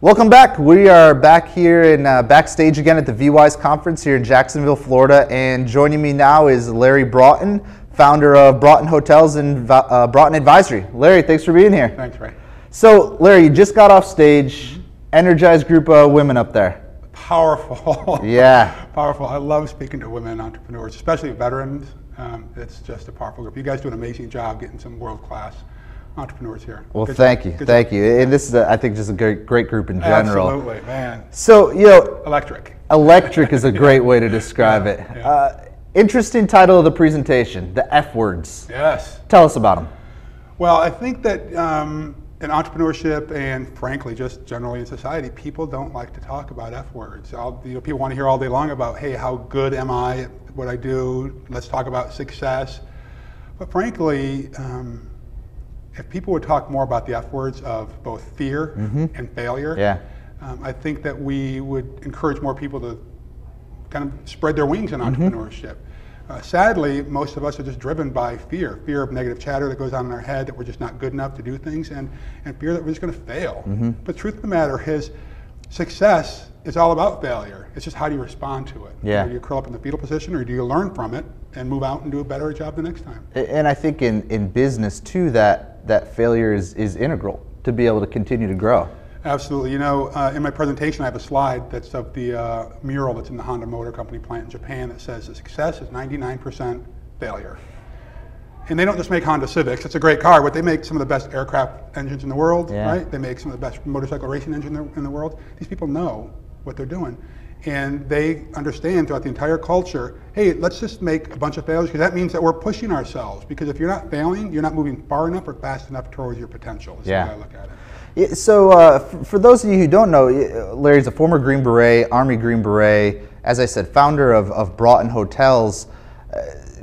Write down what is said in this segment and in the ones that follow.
Welcome back. We are back here in backstage again at the VWise conference here in Jacksonville, Florida, and joining me now is Larry Broughton, founder of Broughton Hotels and Broughton Advisory. Larry, thanks for being here. Thanks, Ray. So, Larry, you just got off stage, energized group of women up there. Powerful. Yeah. Powerful. I love speaking to women entrepreneurs, especially veterans. It's just a powerful group. You guys do an amazing job getting some world-class entrepreneurs here. Well, thank you. And this is, I think, just a great group in general. Absolutely, man. So, Electric. Electric is a great way to describe it. Yeah. Interesting title of the presentation, the F words. Yes. Tell us about them. Well, I think that in entrepreneurship and frankly, just generally in society, people don't like to talk about F words. People want to hear all day long about, hey, how good am I at what I do? Let's talk about success. But frankly, if people would talk more about the F words of both fear and failure, I think that we would encourage more people to kind of spread their wings in entrepreneurship. Sadly, most of us are just driven by fear of negative chatter that goes on in our head, that we're just not good enough to do things, and fear that we're just going to fail. But the truth of the matter is, success is all about failure. It's just how do you respond to it? Yeah. Do you curl up in the fetal position, or do you learn from it and move out and do a better job the next time? And I think in business too, that failure is integral to be able to continue to grow. Absolutely. You know, in my presentation, I have a slide that's of the mural that's in the Honda Motor Company plant in Japan that says that success is 99% failure. And they don't just make Honda Civics. It's a great car, but they make some of the best aircraft engines in the world, right? They make some of the best motorcycle racing engines in the world. These people know what they're doing. And they understand throughout the entire culture, hey, let's just make a bunch of failures, because that means that we're pushing ourselves. Because if you're not failing, you're not moving far enough or fast enough towards your potential. Is the way I look at it. So for those of you who don't know, Larry's a former Green Beret, Army Green Beret, as I said, founder of Broughton Hotels,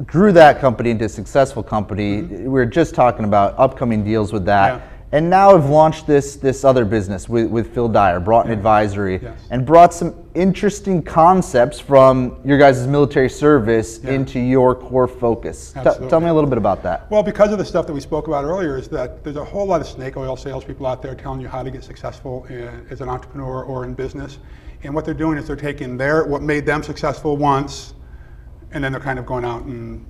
grew that company into a successful company. We were just talking about upcoming deals with that. And now have launched this other business with Phil Dyer, Broughton Advisory, and brought some interesting concepts from your guys' military service into your core focus. Tell me a little bit about that. Well, because of the stuff that we spoke about earlier, is that there's a whole lot of snake oil salespeople out there telling you how to get successful as an entrepreneur or in business. And what they're doing is they're taking what made them successful once, and then they're kind of going out and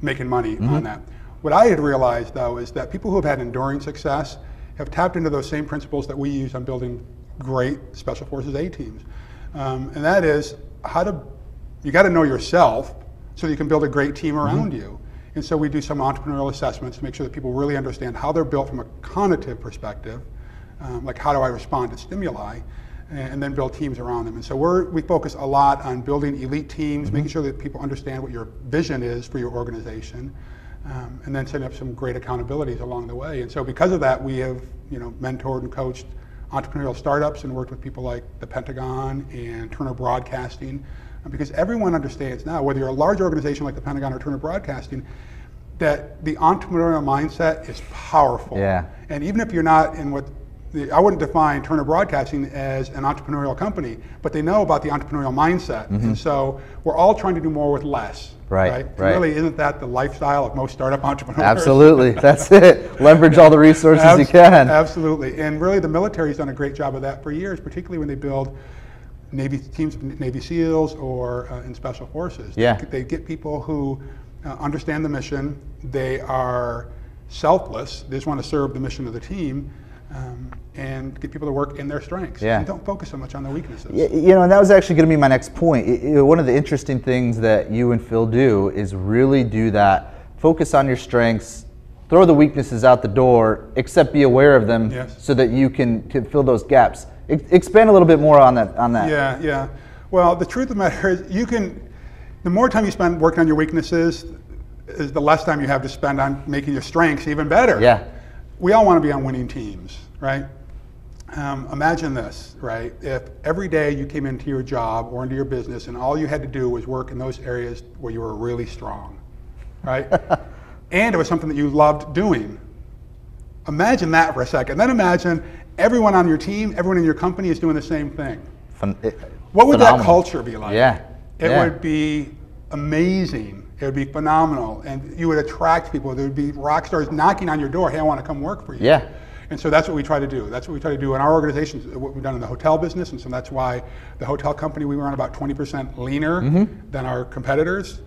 making money on that. What I had realized, though, is that people who have had enduring success have tapped into those same principles that we use on building great Special Forces A teams. And that is, you got to know yourself so that you can build a great team around you. And so we do some entrepreneurial assessments to make sure that people really understand how they're built from a cognitive perspective, like how do I respond to stimuli, and then build teams around them. And so we focus a lot on building elite teams, making sure that people understand what your vision is for your organization, and then setting up some great accountabilities along the way. And so because of that, we have mentored and coached entrepreneurial startups and worked with people like the Pentagon and Turner Broadcasting, because everyone understands now, whether you're a large organization like the Pentagon or Turner Broadcasting, that the entrepreneurial mindset is powerful. And even if you're not in I wouldn't define Turner Broadcasting as an entrepreneurial company, but they know about the entrepreneurial mindset. And so we're all trying to do more with less. Right. Really, isn't that the lifestyle of most startup entrepreneurs? Absolutely. That's it. Leverage all the resources you can. Absolutely. And really, the military's done a great job of that for years, particularly when they build teams of Navy SEALs or in Special Forces. They get people who understand the mission. They are selfless. They just want to serve the mission of the team. And get people to work in their strengths. And don't focus so much on their weaknesses. And that was actually going to be my next point. One of the interesting things that you and Phil do is really do that. Focus on your strengths, throw the weaknesses out the door, except be aware of them so that you can fill those gaps. Expand a little bit more on that. Yeah. Well, the truth of the matter is, the more time you spend working on your weaknesses, is the less time you have to spend on making your strengths even better. We all want to be on winning teams, right? Imagine this, right? If every day you came into your job or into your business and all you had to do was work in those areas where you were really strong, right? And it was something that you loved doing. Imagine that for a second. Then imagine everyone on your team, everyone in your company is doing the same thing. What would that culture be like? It would be amazing. It would be phenomenal, and you would attract people. There would be rock stars knocking on your door. Hey, I want to come work for you. And so that's what we try to do. That's what we try to do in our organization, what we've done in the hotel business. And so that's why the hotel company, we run about 20% leaner than our competitors.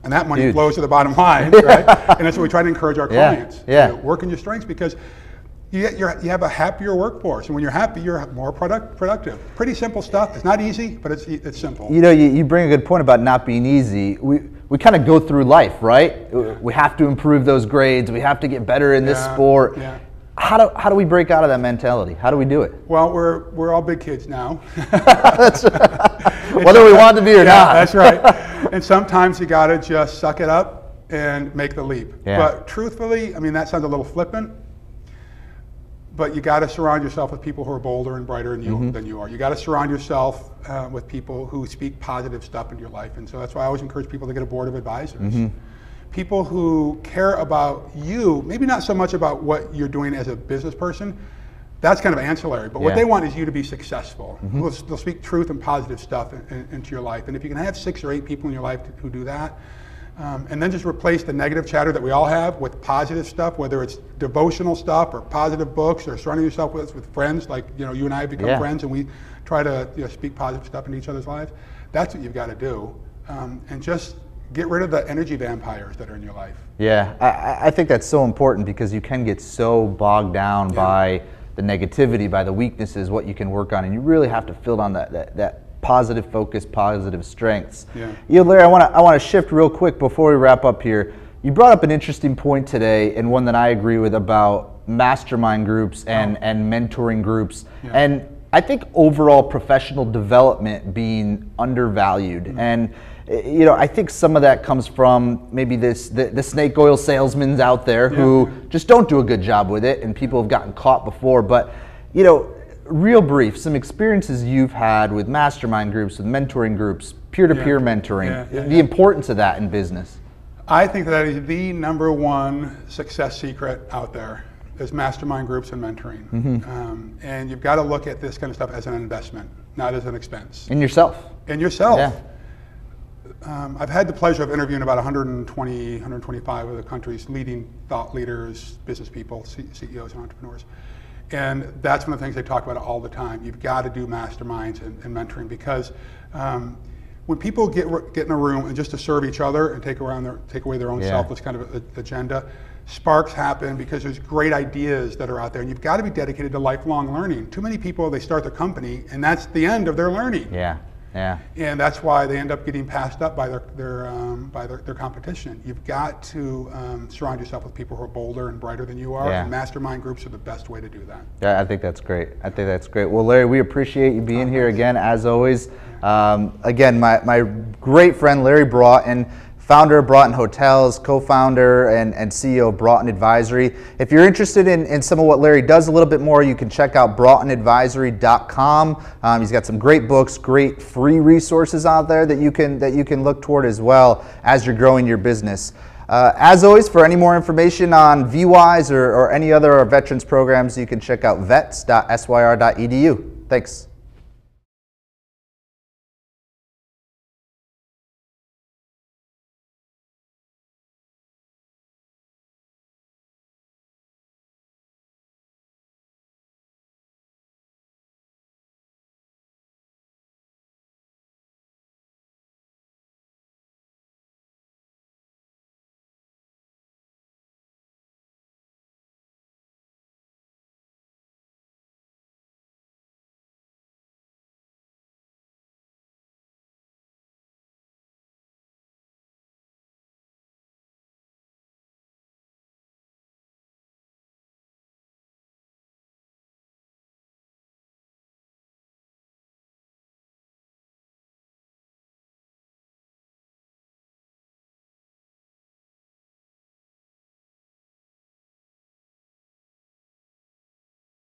And that money flows to the bottom line, right? And that's what we try to encourage our clients. Yeah. Work in your strengths, because you have a happier workforce. And when you're happy, you're more productive. Pretty simple stuff. It's not easy, but it's simple. You know, you bring a good point about not being easy. We kind of go through life, right? We have to improve those grades. We have to get better in this sport. Yeah. How do we break out of that mentality? How do we do it? Well, we're all big kids now. That's right. Whether we want to be or not. That's right. And sometimes you got to just suck it up and make the leap. Yeah. But truthfully, I mean, that sounds a little flippant, but you got to surround yourself with people who are bolder and brighter than you are. You got to surround yourself with people who speak positive stuff into your life. And so that's why I always encourage people to get a board of advisors. People who care about you, maybe not so much about what you're doing as a business person. That's kind of ancillary, but what they want is you to be successful. They'll speak truth and positive stuff into your life. And if you can have 6 or 8 people in your life who do that, and then just replace the negative chatter that we all have with positive stuff, whether it's devotional stuff or positive books, or surrounding yourself with friends, like you and I have become friends, and we try to speak positive stuff into each other's lives. That's what you've got to do, and just get rid of the energy vampires that are in your life. Yeah, I think that's so important, because you can get so bogged down by the negativity, by the weaknesses, what you can work on, and you really have to fill on that positive focus, positive strengths. Larry, I want to shift real quick before we wrap up here. You brought up an interesting point today, and one that I agree with, about mastermind groups and mentoring groups. And I think overall professional development being undervalued. And I think some of that comes from maybe the snake oil salesmen out there who just don't do a good job with it, and people have gotten caught before. But real brief, some experiences you've had with mastermind groups, with mentoring groups, peer-to-peer mentoring, the importance of that in business. I think that is the #1 success secret out there, is mastermind groups and mentoring. And you've got to look at this kind of stuff as an investment, not as an expense. In yourself. In yourself. Yeah. I've had the pleasure of interviewing about 125 of the country's leading thought leaders, business people, CEOs and entrepreneurs. And that's one of the things they talk about all the time. You've got to do masterminds and mentoring, because when people get in a room and just to serve each other and take away their own selfless kind of agenda, sparks happen, because there's great ideas that are out there, and you've got to be dedicated to lifelong learning. Too many people, they start their company and that's the end of their learning. And that's why they end up getting passed up by their competition. You've got to surround yourself with people who are bolder and brighter than you are. And mastermind groups are the best way to do that. Yeah, I think that's great. Well, Larry, we appreciate you being here again, as always. Again, my great friend Larry Broughton, founder of Broughton Hotels, co-founder and CEO of Broughton Advisory. If you're interested in some of what Larry does a little bit more, you can check out broughtonadvisory.com. He's got some great books, great free resources out there that you can look toward as well as you're growing your business. As always, for any more information on VWise or any other veterans programs, you can check out vets.syr.edu. Thanks.